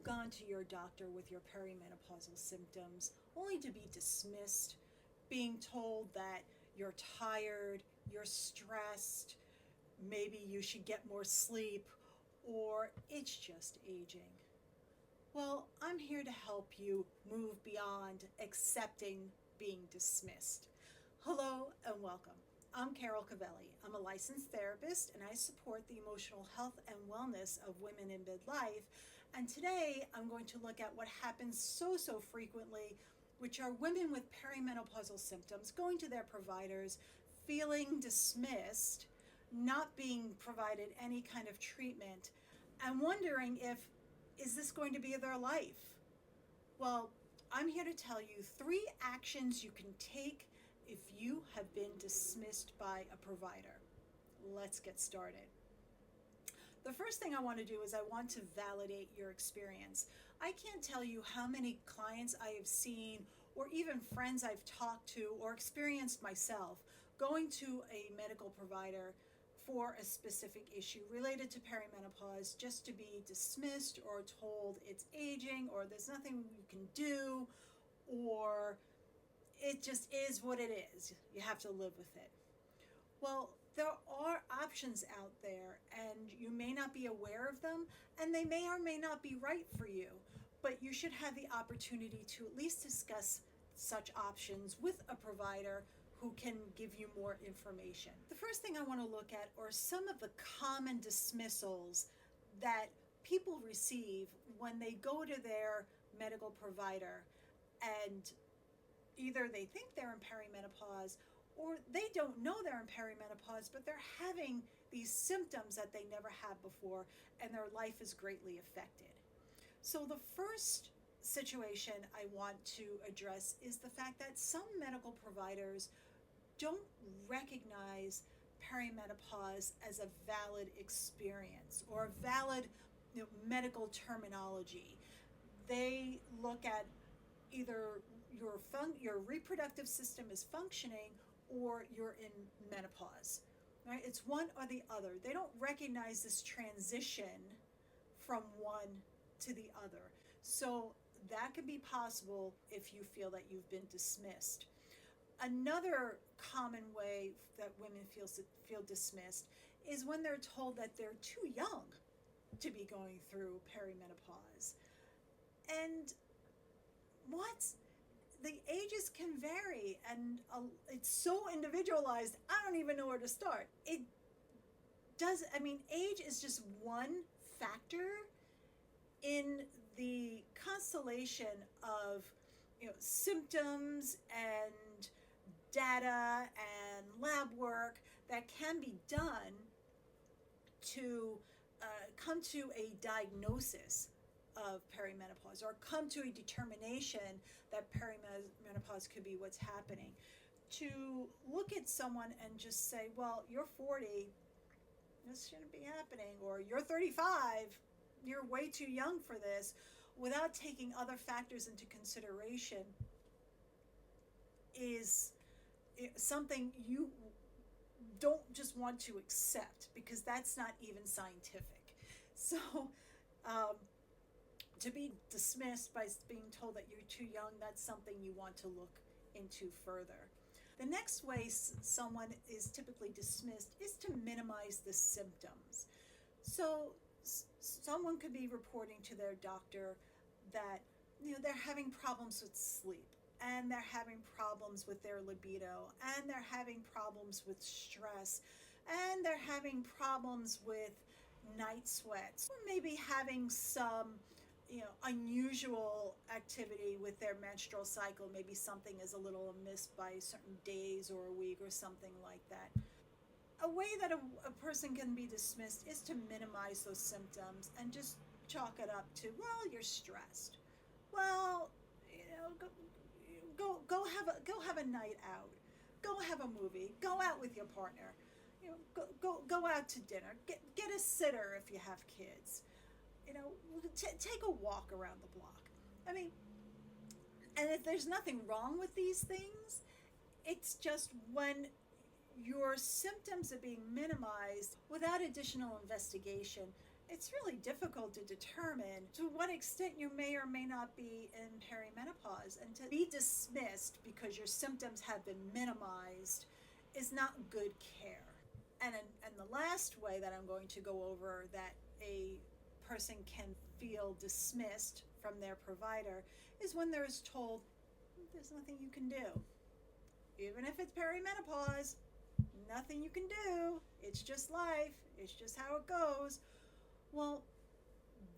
gone to your doctor with your perimenopausal symptoms only to be dismissed, being told that you're tired, you're stressed, maybe you should get more sleep, or it's just aging? Well, I'm here to help you move beyond accepting being dismissed. Hello and welcome. I'm Carol Cavelli. I'm a licensed therapist and I support the emotional health and wellness of women in midlife. And today I'm going to look at what happens so frequently, which are women with perimenopausal symptoms going to their providers, feeling dismissed, not being provided any kind of treatment, and wondering if, is this going to be their life? Well, I'm here to tell you 3 actions you can take if you have been dismissed by a provider. Let's get started. The first thing I want to do is I want to validate your experience. I can't tell you how many clients I have seen or even friends I've talked to or experienced myself going to a medical provider for a specific issue related to perimenopause just to be dismissed or told it's aging or there's nothing you can do or it just is what it is. You have to live with it. Well, there are options out there and you may not be aware of them and they may or may not be right for you, but you should have the opportunity to at least discuss such options with a provider who can give you more information. The first thing I want to look at are some of the common dismissals that people receive when they go to their medical provider and either they think they're in perimenopause or they don't know they're in perimenopause, but they're having these symptoms that they never had before and their life is greatly affected. So the first situation I want to address is the fact that some medical providers don't recognize perimenopause as a valid experience or a valid medical terminology. They look at either your reproductive system is functioning or you're in menopause, right? It's one or the other. They don't recognize this transition from one to the other. So that could be possible if you feel that you've been dismissed. Another common way that women feel dismissed is when they're told that they're too young to be going through perimenopause. And the ages can vary and it's so individualized, I don't even know where to start. Age is just one factor in the constellation of symptoms and data and lab work that can be done to come to a diagnosis of perimenopause or come to a determination that perimenopause could be what's happening. To look at someone and just say, well, you're 40, this shouldn't be happening, or you're 35, you're way too young for this, without taking other factors into consideration is something you don't just want to accept because that's not even scientific. So to be dismissed by being told that you're too young, that's something you want to look into further. The next way someone is typically dismissed is to minimize the symptoms. So someone could be reporting to their doctor that they're having problems with sleep and they're having problems with their libido and they're having problems with stress and they're having problems with night sweats or maybe having some unusual activity with their menstrual cycle. Maybe something is a little amiss by certain days or a week or something like that. A way that a person can be dismissed is to minimize those symptoms and just chalk it up to, well, you're stressed. Well, go have a night out. Go have a movie. Go out with your partner. Go out to dinner. Get a sitter if you have kids. Take a walk around the block. And if there's nothing wrong with these things, it's just when your symptoms are being minimized without additional investigation, it's really difficult to determine to what extent you may or may not be in perimenopause. And to be dismissed because your symptoms have been minimized is not good care. And the last way that I'm going to go over that a person can feel dismissed from their provider is when they're told there's nothing you can do. Even if it's perimenopause, nothing you can do. It's just life. It's just how it goes. Well,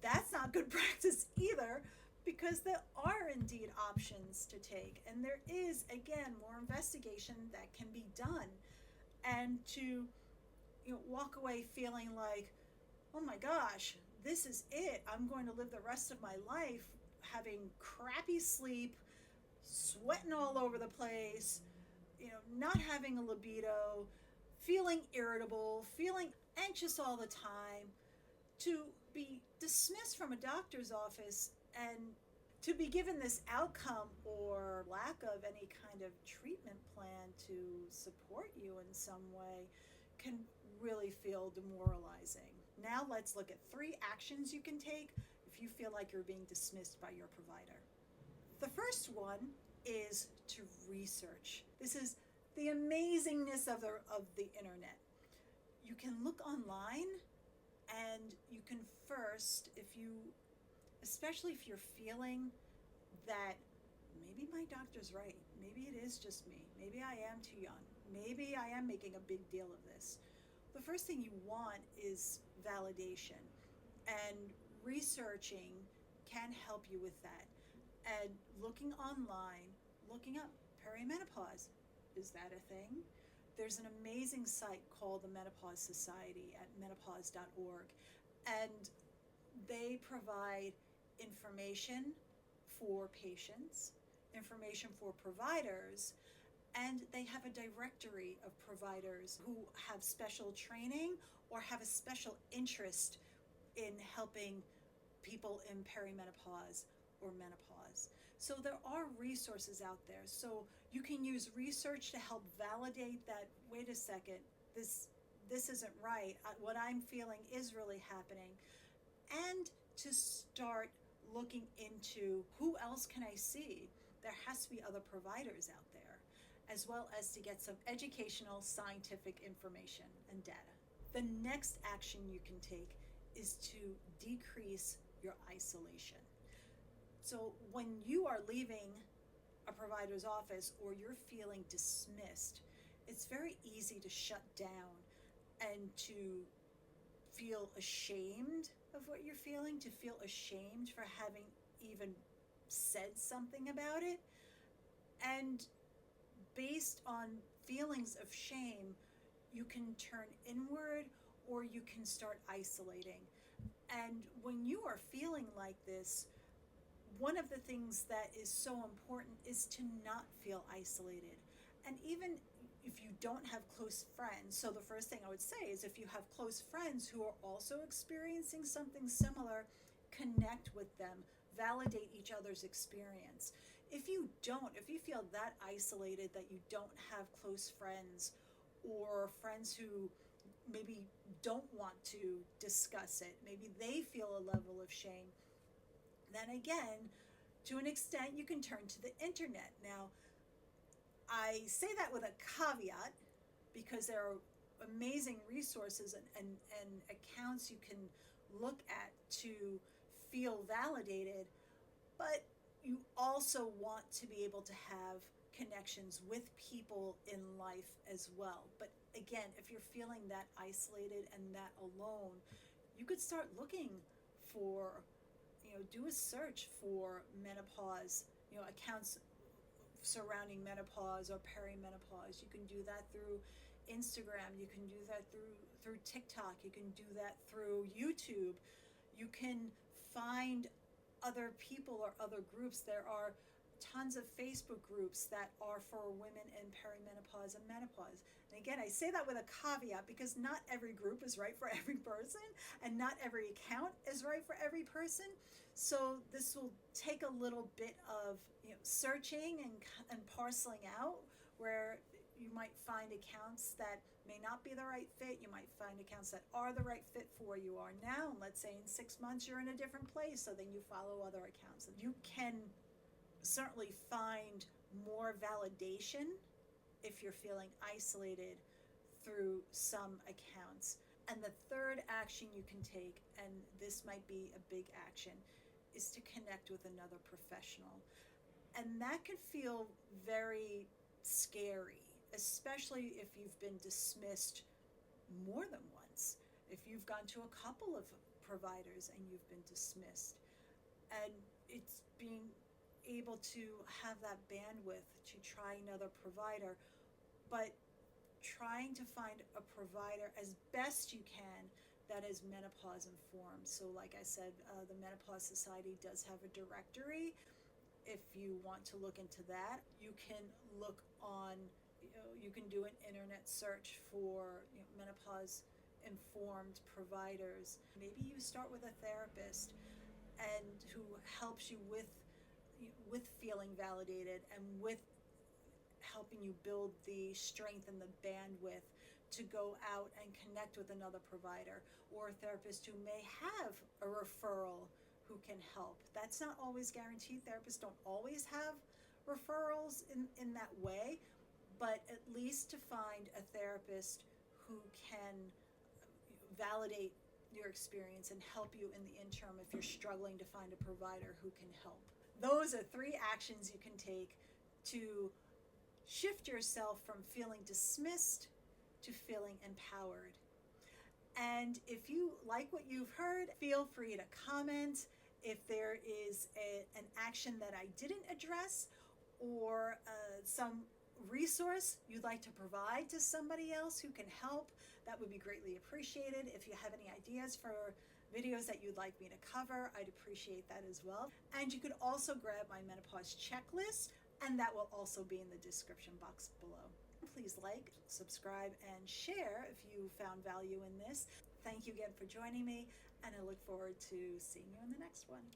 that's not good practice either, because there are indeed options to take, and there is, again, more investigation that can be done. And to walk away feeling like, oh my gosh, this is it. I'm going to live the rest of my life having crappy sleep, sweating all over the place, not having a libido, feeling irritable, feeling anxious all the time, to be dismissed from a doctor's office and to be given this outcome or lack of any kind of treatment plan to support you in some way can really feel demoralizing. Now let's look at 3 actions you can take if you feel like you're being dismissed by your provider. The first one is to research. This is the amazingness of the internet. You can look online, and you can first, especially if you're feeling that maybe my doctor's right, maybe it is just me, maybe I am too young, maybe I am making a big deal of this. The first thing you want is validation, and researching can help you with that. And looking online, looking up perimenopause, is that a thing? There's an amazing site called the Menopause Society at menopause.org, and they provide information for patients, information for providers, and they have a directory of providers who have special training or have a special interest in helping people in perimenopause or menopause. So there are resources out there. So you can use research to help validate that, wait a second, this isn't right. What I'm feeling is really happening. And to start looking into who else can I see? There has to be other providers out there, as well as to get some educational, scientific information and data. The next action you can take is to decrease your isolation. So when you are leaving a provider's office or you're feeling dismissed, it's very easy to shut down and to feel ashamed of what you're feeling, to feel ashamed for having even said something about it. And based on feelings of shame, you can turn inward or you can start isolating. And when you are feeling like this, one of the things that is so important is to not feel isolated. And even if you don't have close friends, so the first thing I would say is if you have close friends who are also experiencing something similar, connect with them, validate each other's experience. If you feel that isolated that you don't have close friends or friends who maybe don't want to discuss it, maybe they feel a level of shame, then again, to an extent, you can turn to the internet. Now, I say that with a caveat because there are amazing resources and accounts you can look at to feel validated, but you also want to be able to have connections with people in life as well. But again, if you're feeling that isolated and that alone, you could start looking for, do a search for menopause, accounts surrounding menopause or perimenopause. You can do that through Instagram. You can do that through TikTok. You can do that through YouTube. You can find other people or other groups. There are tons of Facebook groups that are for women in perimenopause and menopause. And again, I say that with a caveat because not every group is right for every person and not every account is right for every person. So this will take a little bit of searching and parceling out where You might find accounts that may not be the right fit. You might find accounts that are the right fit for you are now. And let's say in 6 months you're in a different place, so then you follow other accounts. You can certainly find more validation if you're feeling isolated through some accounts. And the third action you can take, and this might be a big action, is to connect with another professional. And that could feel very scary, especially if you've been dismissed more than once, if you've gone to a couple of providers and you've been dismissed. And it's being able to have that bandwidth to try another provider, but trying to find a provider as best you can that is menopause informed. So like I said, the Menopause Society does have a directory. If you want to look into that, you can look on, you can do an internet search for menopause informed providers. Maybe you start with a therapist and who helps you with feeling validated and with helping you build the strength and the bandwidth to go out and connect with another provider, or a therapist who may have a referral who can help. That's not always guaranteed. Therapists don't always have referrals in that way, but at least to find a therapist who can validate your experience and help you in the interim if you're struggling to find a provider who can help. Those are 3 actions you can take to shift yourself from feeling dismissed to feeling empowered. And if you like what you've heard, feel free to comment if there is an action that I didn't address, or some resource you'd like to provide to somebody else who can help. That would be greatly appreciated. If you have any ideas for videos that you'd like me to cover, I'd appreciate that as well. And you could also grab my menopause checklist, and that will also be in the description box below. Please like, subscribe, and share if you found value in this. Thank you again for joining me, and I look forward to seeing you in the next one.